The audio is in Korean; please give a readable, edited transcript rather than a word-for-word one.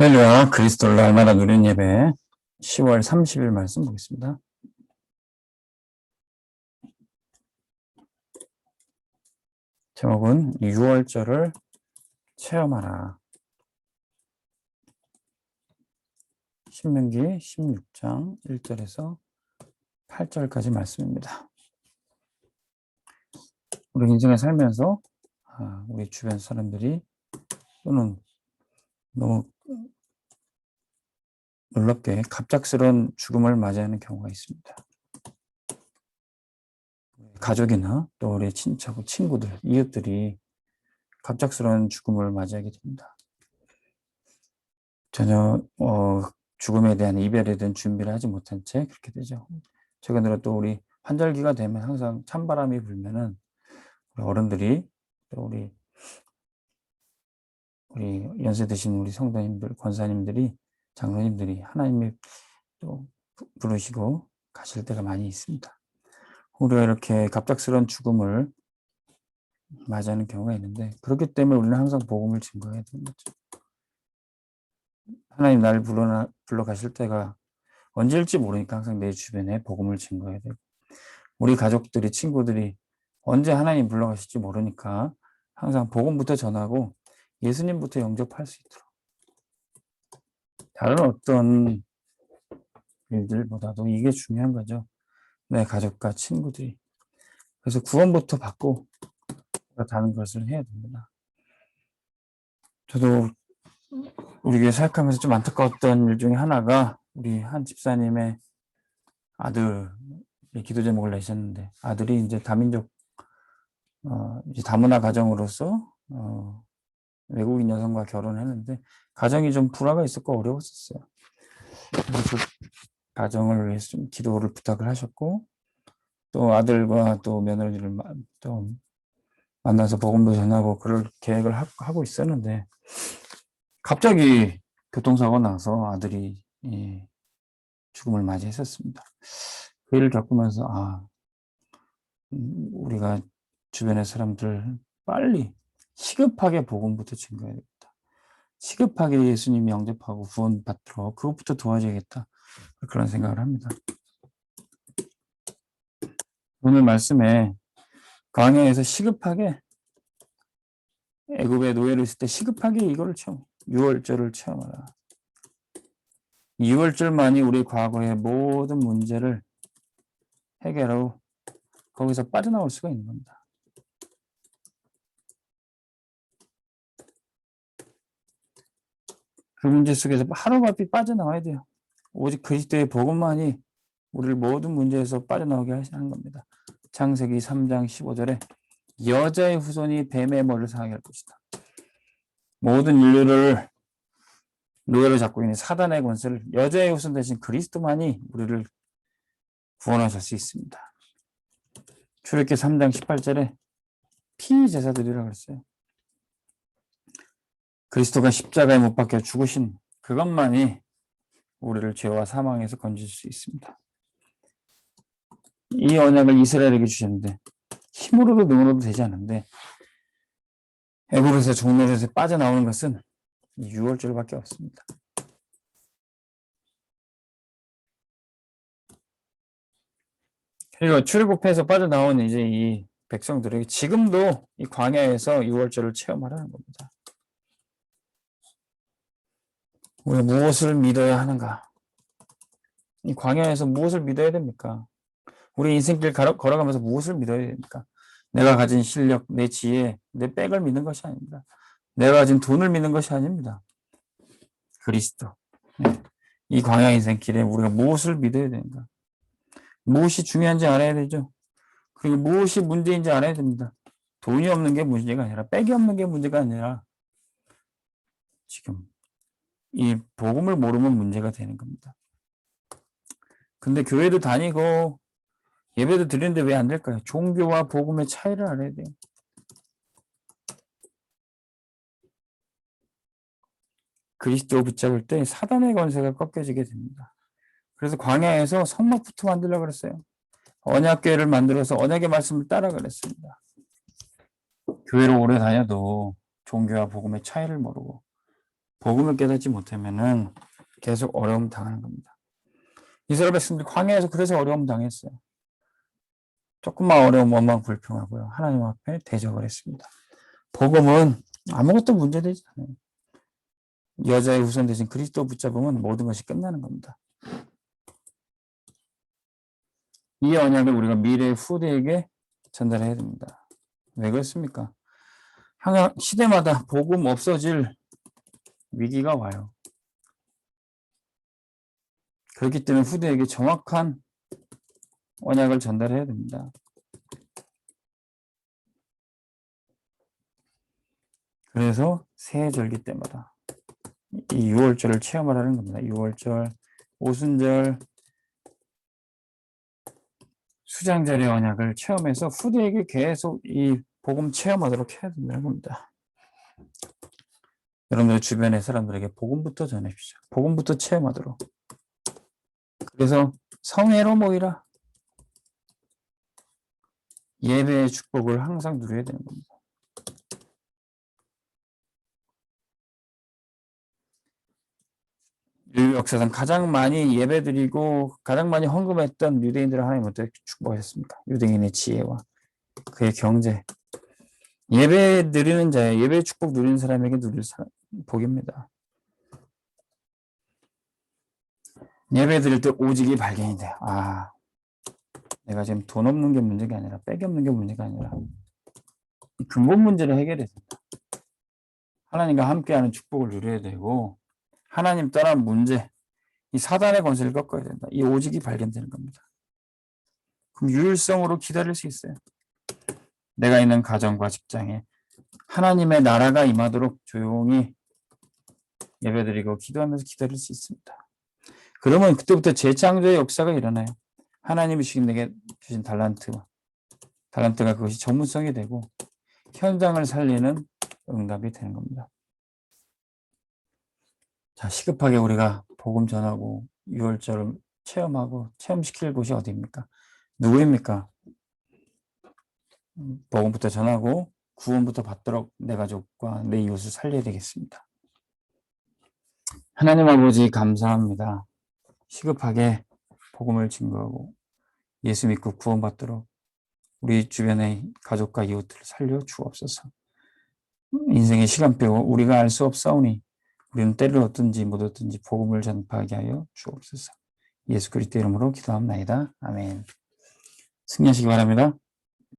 할렐루야, 그리스도를 날마다 누리는 예배 10월 30일 말씀 보겠습니다. 제목은 6월절을 체험하라. 신명기 16장 1절에서 8절까지 말씀입니다. 우리 인생을 살면서 우리 주변 사람들이 또는 너무 놀랍게 갑작스러운 죽음을 맞이하는 경우가 있습니다. 가족이나 또 우리 친척, 친구들, 이웃들이 갑작스러운 죽음을 맞이하게 됩니다. 전혀 죽음에 대한 이별에 대한 준비를 하지 못한 채 그렇게 되죠. 최근 또 우리 환절기가 되면 항상 찬바람이 불면은 우리 어른들이 또 우리 연세 드신 우리 성도님들, 권사님들이, 장로님들이 하나님이 또 부르시고 가실 때가 많이 있습니다. 우리가 이렇게 갑작스러운 죽음을 맞이하는 경우가 있는데, 그렇기 때문에 우리는 항상 복음을 증거해야 되는 거죠. 하나님 나를 불러 가실 때가 언제일지 모르니까 항상 내 주변에 복음을 증거해야 되고, 우리 가족들이, 친구들이 언제 하나님 불러가실지 모르니까 항상 복음부터 전하고 예수님부터 영접할 수 있도록, 다른 어떤 일들보다도 이게 중요한 거죠. 내 가족과 친구들이. 그래서 구원부터 받고 다른 것을 해야 됩니다. 저도 우리 교회 사역하면서 좀 안타까웠던 일 중에 하나가, 우리 한 집사님의 아들이 기도 제목을 내셨는데, 아들이 이제 다민족 이제 다문화 가정으로서 외국인 여성과 결혼했는데 가정이 좀 불화가 있었고 어려웠었어요. 그래서 그 가정을 위해서 좀 기도를 부탁을 하셨고, 또 아들과 또 며느리를 또 만나서 복음도 전하고 그럴 계획을 하고 있었는데, 갑자기 교통사고가 나서 아들이 죽음을 맞이했었습니다. 그 일을 겪으면서 우리가 주변의 사람들 빨리 시급하게 복음부터 증거해야 되겠다. 시급하게 예수님 영접하고 구원받도록 그것부터 도와줘야겠다. 그런 생각을 합니다. 오늘 말씀에 광야에서 시급하게 애굽의 노예로 있을 때 시급하게 이거를 6월절을 체험하라. 6월절만이 우리 과거의 모든 문제를 해결하고 거기서 빠져나올 수가 있는 겁니다. 그 문제 속에서 하루바삐 빠져나와야 돼요. 오직 그리스도의 복음만이 우리를 모든 문제에서 빠져나오게 하시는 겁니다. 창세기 3장 15절에 여자의 후손이 뱀의 머리를 상하게 할 것이다. 모든 인류를 노예로 잡고 있는 사단의 권세를 여자의 후손 대신 그리스도만이 우리를 구원하실 수 있습니다. 출애굽기 3장 18절에 피제사들이라고 했어요. 그리스도가 십자가에 못 박혀 죽으신 그것만이 우리를 죄와 사망에서 건질 수 있습니다. 이 언약을 이스라엘에게 주셨는데 힘으로도 능으로도 되지 않는데, 애굽에서 종노릇에서 빠져나오는 것은 6월절밖에 없습니다. 그리고 출애굽해서 빠져나온 이제 이 백성들에게 지금도 이 광야에서 6월절을 체험하라는 겁니다. 우리가 무엇을 믿어야 하는가? 이 광야에서 무엇을 믿어야 됩니까? 우리 인생길 걸어가면서 무엇을 믿어야 됩니까? 내가 가진 실력, 내 지혜, 내 백을 믿는 것이 아닙니다. 내가 가진 돈을 믿는 것이 아닙니다. 그리스도. 이 광야 인생길에 우리가 무엇을 믿어야 되는가? 무엇이 중요한지 알아야 되죠. 그리고 무엇이 문제인지 알아야 됩니다. 돈이 없는 게 문제가 아니라, 백이 없는 게 문제가 아니라, 지금 이 복음을 모르면 문제가 되는 겁니다. 근데 교회도 다니고 예배도 드리는데 왜 안 될까요? 종교와 복음의 차이를 알아야 돼요. 그리스도 붙잡을 때 사단의 권세가 꺾여지게 됩니다. 그래서 광야에서 성막부터 만들려고 그랬어요. 언약궤를 만들어서 언약의 말씀을 따라 그랬습니다. 교회를 오래 다녀도 종교와 복음의 차이를 모르고 복음을 깨닫지 못하면은 계속 어려움 당하는 겁니다. 이스라엘 백성들이 광야에서 그래서 어려움 당했어요. 조금만 어려움 원망 불평하고요. 하나님 앞에 대적을 했습니다. 복음은 아무것도 문제되지 않아요. 여자의 후손 대신 그리스도 붙잡으면 모든 것이 끝나는 겁니다. 이 언약을 우리가 미래의 후대에게 전달해야 됩니다. 왜 그렇습니까? 항상 시대마다 복음 없어질 위기가 와요. 그렇기 때문에 후대에게 정확한 언약을 전달해야 됩니다. 그래서 새해 절기 때마다 이 6월절을 체험하라는 겁니다. 6월절, 오순절, 수장절의 언약을 체험해서 후대에게 계속 이 복음 체험하도록 해야 된다는 겁니다. 여러분들 주변의 사람들에게 복음부터 전해주십시오. 복음부터 체험하도록. 그래서 성회로 모이라. 예배의 축복을 항상 누려야 되는 겁니다. 인류 역사상 가장 많이 예배드리고 가장 많이 헌금했던 유대인들을 하나님 어떻게 축복하셨습니까? 유대인의 지혜와 그의 경제. 예배 드리는 자의 예배 축복 누리는 사람에게 누릴 복입니다. 예배 드릴 때 오직이 발견이 돼요. 아, 내가 지금 돈 없는 게 문제가 아니라 빽이 없는 게 문제가 아니라 근본 문제를 해결해야 된다. 하나님과 함께하는 축복을 누려야 되고 하나님 떠난 문제, 이 사단의 권세를 꺾어야 된다. 이 오직이 발견되는 겁니다. 그럼 유일성으로 기다릴 수 있어요. 내가 있는 가정과 직장에 하나님의 나라가 임하도록 조용히 예배드리고 기도하면서 기다릴 수 있습니다. 그러면 그때부터 재창조의 역사가 일어나요. 하나님이 내게 주신 달란트가 그것이 전문성이 되고 현장을 살리는 응답이 되는 겁니다. 자, 시급하게 우리가 복음 전하고 6월절을 체험하고 체험시킬 곳이 어디입니까? 누구입니까? 복음부터 전하고 구원부터 받도록 내 가족과 내 이웃을 살려야 되겠습니다. 하나님 아버지 감사합니다. 시급하게 복음을 증거하고 예수 믿고 구원받도록 우리 주변의 가족과 이웃들을 살려 주옵소서. 인생의 시간표 우리가 알 수 없사오니 우리는 때를 얻든지 못 얻든지 복음을 전파하게 하여 주옵소서. 예수 그리스도 이름으로 기도합나이다. 아멘. 승리하시기 바랍니다.